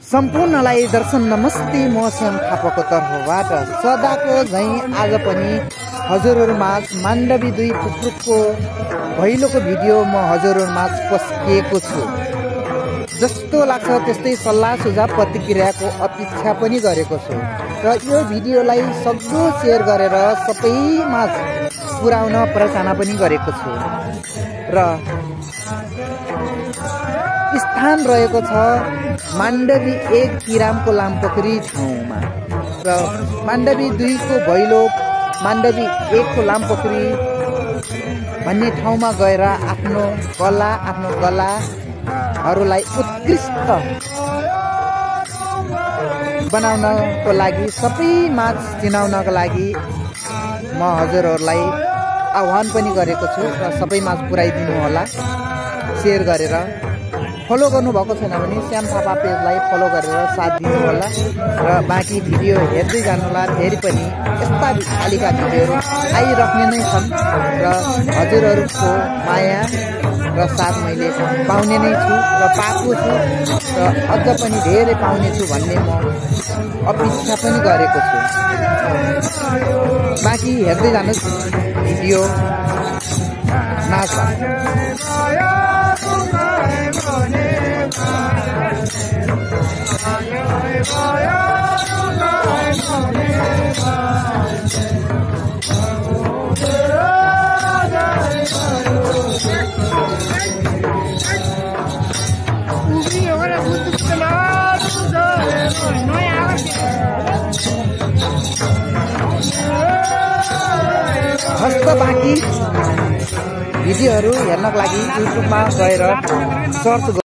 सम्पूर्णलाई दर्शन नमस्ते। म श्याम थापाको तर्फबाट सदाको झैँ आज पनि हजुरहरूमाझ माण्डवी 2 पुक्रुकको भैलोको भिडियो म हजुरहरूमाझ पस्किएको छु। जस्तो लाग्छ त्यस्तै सल्लाह सुझाव प्रतिक्रियाको अपेक्षा पनि गरेको छु र यो भिडियोलाई सक्दो सेयर गरेर सबैमाझ पुर्याउन प्रार्थना पनि गरेको छु। र स्थान रहेको छ माण्डवी 1 किरामको लामपोखरी ठाउँमा र माण्डवी 2 को भैलो माण्डवी 1 को लामपोखरी भन्ने ठाउँमा गएर आफ्नो गलाहरूलाई उत्कृष्ट बनाउनको लागि सबैमाझ चिनाउनको लागि म हजुरहरूलाई आह्वान पनि गरेको छु र सबैमाझ पुर्याइदिनु होला। सेयर गरेर फलो गर्नुभएको छैन भने श्याम थापा पेजलाई फलो गरेर साथ दिनु होला र बाँकी भिडियो हेर्दै जानुहोला। फेरि पनि यस्ता खालिका भिडियोहरू आइरहने नै छन् र हजुरहरूको माया र साथ मैले पाउने नै छु र पाएको छु र अझ पनि धेरै पाउने छु भन्ने म अपेक्षा पनि गरेको छु। बाँकी हेर्दै जानुहोस् भिडियो नाच हस्त बाँकी भिडियोहरू हेर्नको लागि युट्युबमा गएर सर्च